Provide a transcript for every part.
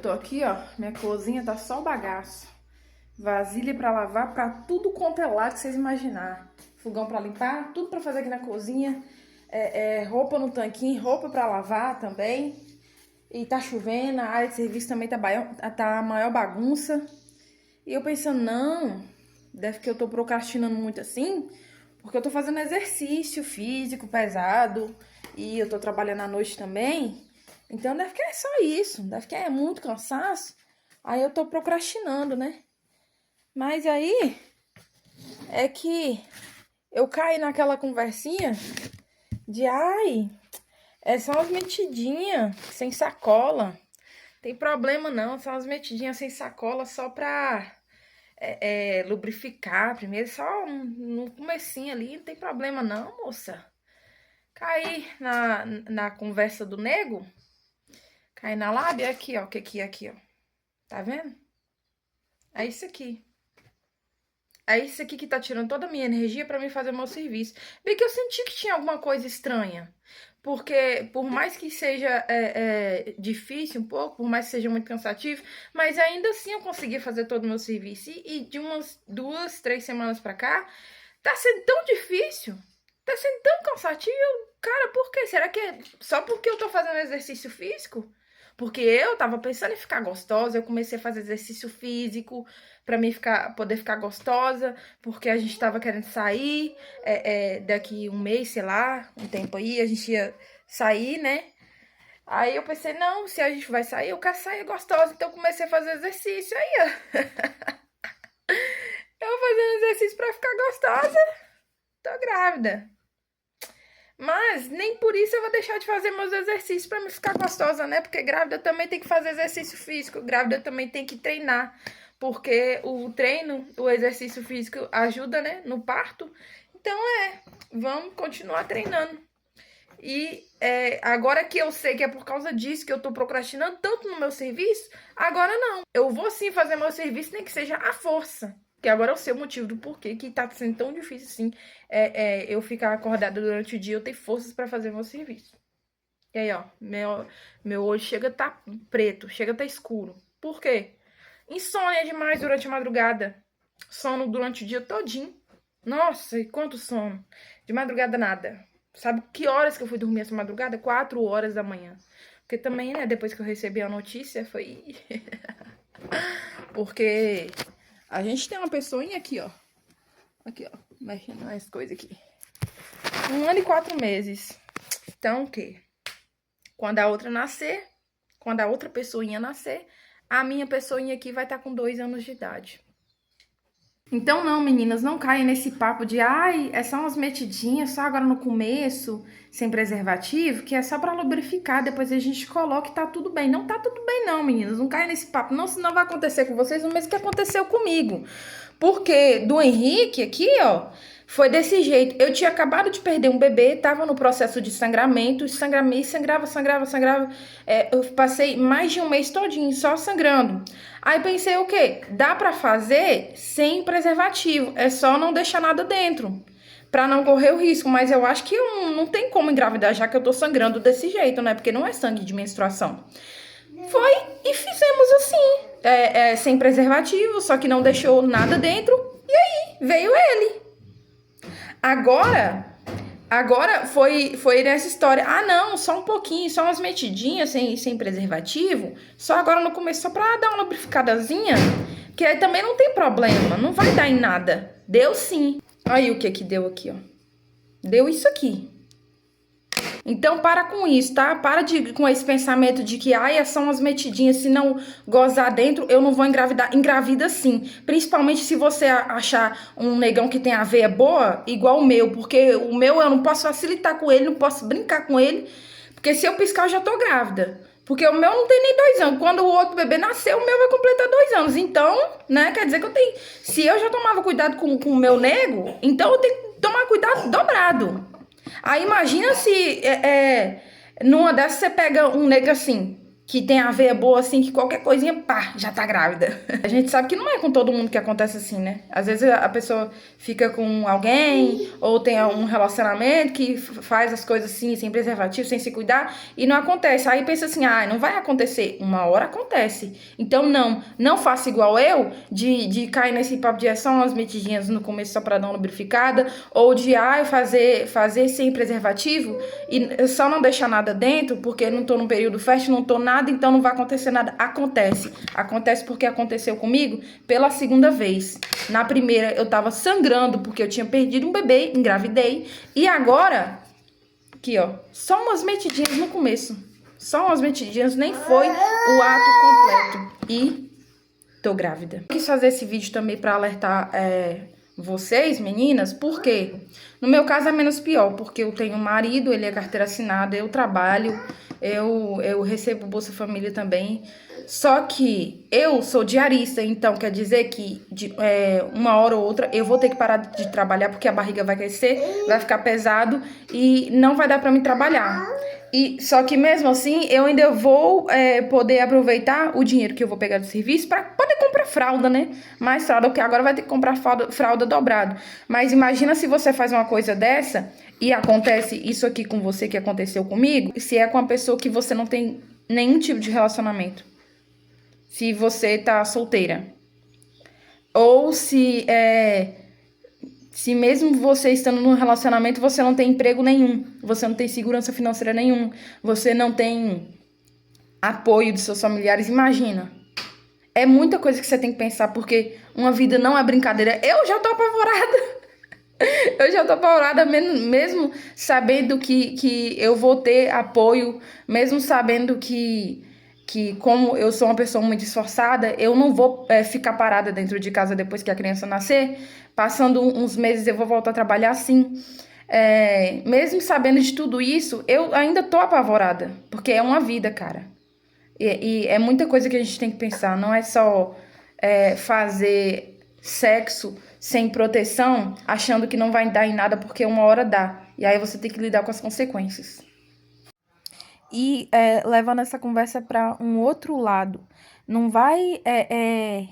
eu tô aqui, ó. Minha cozinha tá só bagaço. Vasilha pra lavar pra tudo quanto é lado que vocês imaginar. Fogão pra limpar, tudo pra fazer aqui na cozinha. Roupa no tanquinho, roupa pra lavar também. E tá chovendo, a área de serviço também tá a maior bagunça. E eu pensando, não, deve que eu tô procrastinando muito assim, porque eu tô fazendo exercício físico pesado e eu tô trabalhando à noite também. Então deve que é só isso, deve que é muito cansaço. Aí eu tô procrastinando, né? Mas aí é que eu caí naquela conversinha de é só umas metidinhas sem sacola. Tem problema não, são umas metidinhas sem sacola só pra lubrificar. Primeiro só no comecinho ali, não tem problema não, moça. Caí na conversa do nego. Caí na lábia, aqui ó, o que é aqui ó. Tá vendo? É isso aqui. É isso aqui que tá tirando toda a minha energia pra mim fazer o meu serviço. Bem que eu senti que tinha alguma coisa estranha. Porque, por mais que seja difícil um pouco, por mais que seja muito cansativo, mas ainda assim eu conseguia fazer todo o meu serviço. E de umas 2, 3 semanas pra cá, tá sendo tão difícil, tá sendo tão cansativo. Cara, por quê? Será que é só porque eu tô fazendo exercício físico? Porque eu tava pensando em ficar gostosa, eu comecei a fazer exercício físico pra mim poder ficar gostosa, porque a gente tava querendo sair daqui um mês, sei lá, um tempo aí, a gente ia sair, né? Aí eu pensei, não, se a gente vai sair, eu quero sair gostosa, então eu comecei a fazer exercício aí, ó. Eu fazendo exercício pra ficar gostosa, tô grávida. Mas nem por isso eu vou deixar de fazer meus exercícios pra me ficar gostosa, né? Porque grávida também tem que fazer exercício físico, grávida também tem que treinar. Porque o treino, o exercício físico ajuda, né? No parto. Então vamos continuar treinando. E agora que eu sei que é por causa disso que eu tô procrastinando tanto no meu serviço, agora não. Eu vou sim fazer meu serviço, nem que seja à força. Que agora eu sei o motivo do porquê que tá sendo tão difícil assim eu ficar acordada durante o dia, eu ter forças pra fazer meu serviço. E aí, ó, meu olho chega a tá preto, chega a tá escuro. Por quê? Insônia demais durante a madrugada. Sono durante o dia todinho. Nossa, e quanto sono. De madrugada nada. Sabe que horas que eu fui dormir essa madrugada? 4 horas da manhã. Porque também, né, depois que eu recebi a notícia, foi... Porque a gente tem uma pessoinha aqui, ó. Aqui, ó. Mexendo nas coisas aqui. 1 ano e 4 meses. Então, o quê? Quando a outra nascer, quando a outra pessoinha nascer, a minha pessoinha aqui vai estar com 2 anos de idade. Então não, meninas, não caem nesse papo de é só umas metidinhas, só agora no começo, sem preservativo, que é só pra lubrificar, depois a gente coloca e tá tudo bem. Não tá tudo bem não, meninas, não caem nesse papo não, senão vai acontecer com vocês o mesmo que aconteceu comigo. Porque do Henrique aqui, ó, foi desse jeito. Eu tinha acabado de perder um bebê, tava no processo de sangramento, sangrava. Eu passei mais de um mês todinho só sangrando. Aí pensei, o quê? Dá pra fazer sem preservativo, é só não deixar nada dentro, pra não correr o risco. Mas eu acho que não tem como engravidar já que eu tô sangrando desse jeito, né? Porque não é sangue de menstruação. Foi e fizemos assim, sem preservativo, só que não deixou nada dentro. E aí, veio ele. Agora foi nessa história. Ah, não, só um pouquinho, só umas metidinhas sem preservativo. Só agora no começo, só pra dar uma lubrificadazinha. Que aí também não tem problema, não vai dar em nada. Deu sim. Aí o que deu aqui, ó. Deu isso aqui. Então, para com isso, tá? Para com esse pensamento de que, é só umas metidinhas, se não gozar dentro, eu não vou engravidar. Engravida sim. Principalmente se você achar um negão que tem a veia boa, igual o meu. Porque o meu eu não posso facilitar com ele, não posso brincar com ele. Porque se eu piscar, eu já tô grávida. Porque o meu não tem nem 2 anos. Quando o outro bebê nasceu, o meu vai completar 2 anos. Então, né, quer dizer que eu tenho... Se eu já tomava cuidado com o meu nego, então eu tenho que tomar cuidado dobrado. Aí imagina se numa dessas você pega um nego assim, que tem a veia boa, assim, que qualquer coisinha, pá, já tá grávida. A gente sabe que não é com todo mundo que acontece assim, né? Às vezes a pessoa fica com alguém, ou tem um relacionamento que faz as coisas assim, sem preservativo, sem se cuidar, e não acontece. Aí pensa assim, ah, não vai acontecer. Uma hora acontece. Então não faça igual eu, de cair nesse papo de só umas metidinhas no começo só pra dar uma lubrificada, ou de, fazer sem preservativo, e só não deixar nada dentro, porque não tô num período fértil, não tô nada, então não vai acontecer nada. Acontece porque aconteceu comigo pela segunda vez. Na primeira eu tava sangrando porque eu tinha perdido um bebê, engravidei, e agora, aqui ó, só umas metidinhas no começo, só umas metidinhas, nem foi o ato completo, e tô grávida. Quis fazer esse vídeo também pra alertar vocês, meninas, por quê? No meu caso é menos pior, porque eu tenho um marido, ele é carteira assinada, eu trabalho, eu recebo Bolsa Família também. Só que eu sou diarista, então quer dizer que uma hora ou outra eu vou ter que parar de trabalhar, porque a barriga vai crescer, vai ficar pesado e não vai dar pra mim trabalhar. Só que mesmo assim, eu ainda vou poder aproveitar o dinheiro que eu vou pegar do serviço para poder comprar fralda, né? Mais fralda, porque agora vai ter que comprar fralda dobrado. Mas imagina se você faz uma coisa dessa e acontece isso aqui com você que aconteceu comigo, se é com uma pessoa que você não tem nenhum tipo de relacionamento. Se você tá solteira. Ou se mesmo você estando num relacionamento, você não tem emprego nenhum, você não tem segurança financeira nenhuma, você não tem apoio dos seus familiares, imagina. É muita coisa que você tem que pensar, porque uma vida não é brincadeira. Eu já tô apavorada. Eu já tô apavorada mesmo sabendo que eu vou ter apoio, mesmo sabendo que como eu sou uma pessoa muito esforçada, eu não vou ficar parada dentro de casa depois que a criança nascer. Passando uns meses eu vou voltar a trabalhar sim. Mesmo sabendo de tudo isso, eu ainda tô apavorada, porque é uma vida, cara. E é muita coisa que a gente tem que pensar, não é só fazer sexo sem proteção, achando que não vai dar em nada, porque uma hora dá. E aí você tem que lidar com as consequências. E levando essa conversa para um outro lado, não vai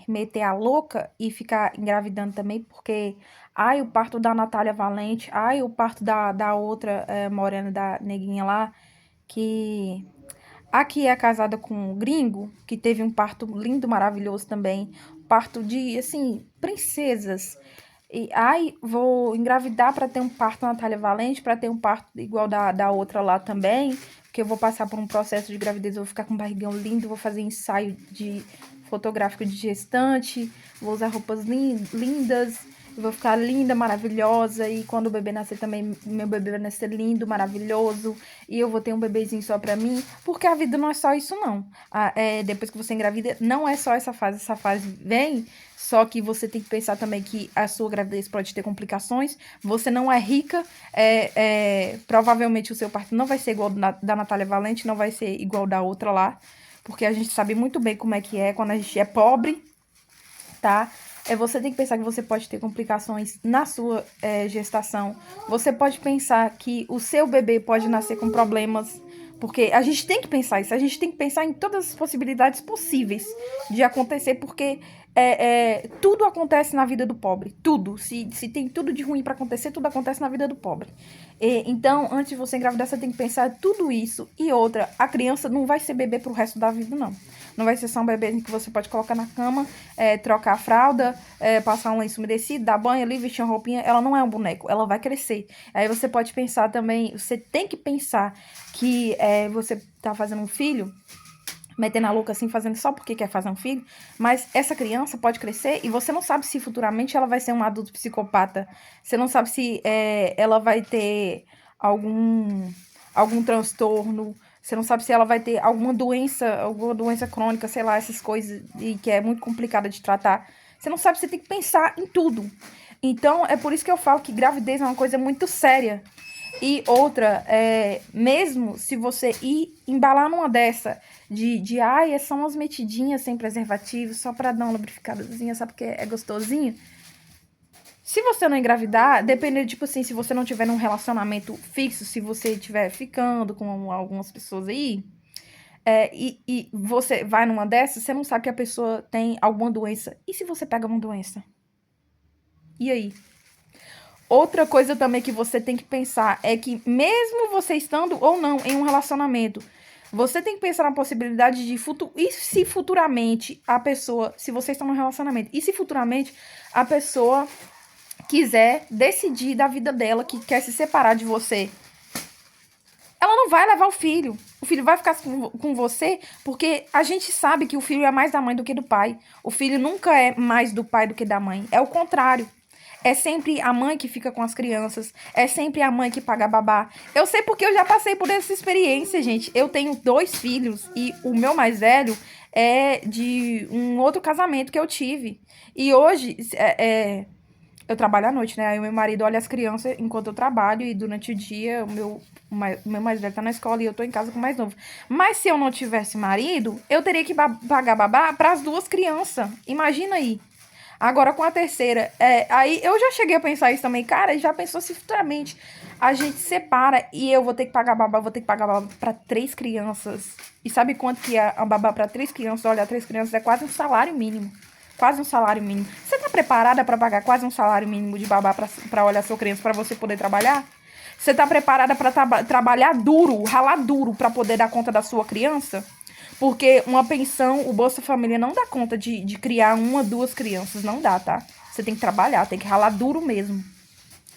meter a louca e ficar engravidando também, porque ai, o parto da Natália Valente, ai, o parto da outra morena, da neguinha lá, que aqui é casada com um gringo, que teve um parto lindo, maravilhoso também. Parto de, assim, princesas. E, ai, vou engravidar para ter um parto Natália Valente, para ter um parto igual da outra lá também. Porque eu vou passar por um processo de gravidez, eu vou ficar com um barrigão lindo, vou fazer ensaio fotográfico de gestante, vou usar roupas lindas. Eu vou ficar linda, maravilhosa. E quando o bebê nascer também, meu bebê vai nascer lindo, maravilhoso. E eu vou ter um bebezinho só pra mim. Porque a vida não é só isso, não. Depois que você engravida, não é só essa fase. Essa fase vem, só que você tem que pensar também que a sua gravidez pode ter complicações. Você não é rica. Provavelmente o seu parto não vai ser igual da Natália Valente, não vai ser igual da outra lá. Porque a gente sabe muito bem como é que é quando a gente é pobre, tá? Você tem que pensar que você pode ter complicações na sua gestação. Você pode pensar que o seu bebê pode nascer com problemas. Porque a gente tem que pensar isso. A gente tem que pensar em todas as possibilidades possíveis de acontecer. Porque tudo acontece na vida do pobre. Tudo. Se tem tudo de ruim para acontecer, tudo acontece na vida do pobre. Então, antes de você engravidar, você tem que pensar tudo isso. E outra, a criança não vai ser bebê pro resto da vida, não. Não vai ser só um bebezinho que você pode colocar na cama, trocar a fralda, passar um lenço umedecido, dar banho ali, vestir uma roupinha. Ela não é um boneco, ela vai crescer. Aí você pode pensar também, você tem que pensar que você tá fazendo um filho, metendo a louca assim, fazendo só porque quer fazer um filho, mas essa criança pode crescer e você não sabe se futuramente ela vai ser um adulto psicopata. Você não sabe se ela vai ter algum transtorno. Você não sabe se ela vai ter alguma doença crônica, sei lá, essas coisas, e que é muito complicada de tratar. Você não sabe, você tem que pensar em tudo. Então, é por isso que eu falo que gravidez é uma coisa muito séria. E outra, mesmo se você ir embalar numa dessa, é só umas metidinhas sem preservativo, só pra dar uma lubrificadazinha, só porque é gostosinho. Se você não engravidar, dependendo, tipo assim, se você não tiver num relacionamento fixo, se você estiver ficando com algumas pessoas aí, e você vai numa dessas, você não sabe que a pessoa tem alguma doença. E se você pega uma doença? E aí? Outra coisa também que você tem que pensar é que mesmo você estando ou não em um relacionamento, você tem que pensar na possibilidade de e se futuramente a pessoa, se você está num relacionamento, e se futuramente a pessoa quiser decidir da vida dela, que quer se separar de você, ela não vai levar o filho. O filho vai ficar com você, porque a gente sabe que o filho é mais da mãe do que do pai. O filho nunca é mais do pai do que da mãe. É o contrário. É sempre a mãe que fica com as crianças. É sempre a mãe que paga babá. Eu sei porque eu já passei por essa experiência, gente. Eu tenho 2 filhos e o meu mais velho é de um outro casamento que eu tive. E hoje, eu trabalho à noite, né? Aí o meu marido olha as crianças enquanto eu trabalho e durante o dia o meu mais velho tá na escola e eu tô em casa com o mais novo. Mas se eu não tivesse marido, eu teria que pagar babá para as 2 crianças. Imagina aí. Agora com a terceira, aí eu já cheguei a pensar isso também. Cara, já pensou se futuramente a gente separa e eu vou ter que pagar babá, vou ter que pagar babá pra 3 crianças. E sabe quanto que é a babá pra 3 crianças? Olha, 3 crianças é quase um salário mínimo. Quase um salário mínimo. Você tá preparada pra pagar quase um salário mínimo de babá pra olhar sua criança, pra você poder trabalhar? Você tá preparada pra trabalhar duro, ralar duro pra poder dar conta da sua criança? Porque uma pensão, o Bolsa Família não dá conta de criar 1, 2 crianças. Não dá, tá? Você tem que trabalhar, tem que ralar duro mesmo.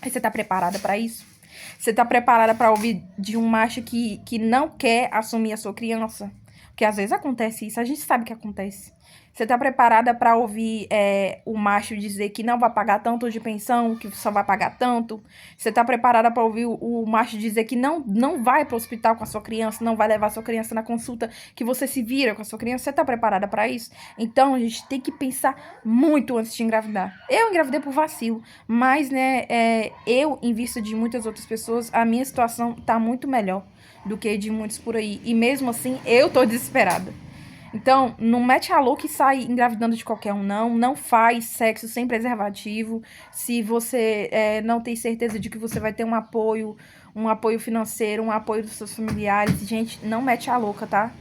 Aí você tá preparada pra isso? Você tá preparada pra ouvir de um macho que não quer assumir a sua criança? Porque às vezes acontece isso, a gente sabe que acontece. Você tá preparada pra ouvir o macho dizer que não vai pagar tanto de pensão, que só vai pagar tanto? Você tá preparada pra ouvir o macho dizer que não vai pro hospital com a sua criança, não vai levar a sua criança na consulta, que você se vira com a sua criança? Você tá preparada pra isso? Então, a gente tem que pensar muito antes de engravidar. Eu engravidei por vacilo, mas, né, eu, em vista de muitas outras pessoas, a minha situação tá muito melhor do que de muitos por aí. E mesmo assim, eu tô desesperada. Então, não mete a louca e sai engravidando de qualquer um, não. Não faz sexo sem preservativo. Se você não tem certeza de que você vai ter um apoio financeiro, um apoio dos seus familiares, gente, não mete a louca, tá?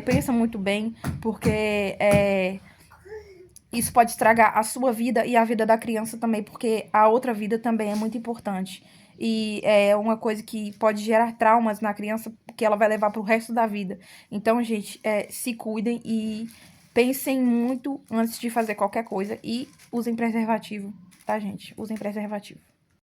Pensa muito bem, porque isso pode estragar a sua vida e a vida da criança também, porque a outra vida também é muito importante. E é uma coisa que pode gerar traumas na criança, que ela vai levar pro resto da vida. Então, gente, se cuidem e pensem muito antes de fazer qualquer coisa. E usem preservativo, tá, gente? Usem preservativo.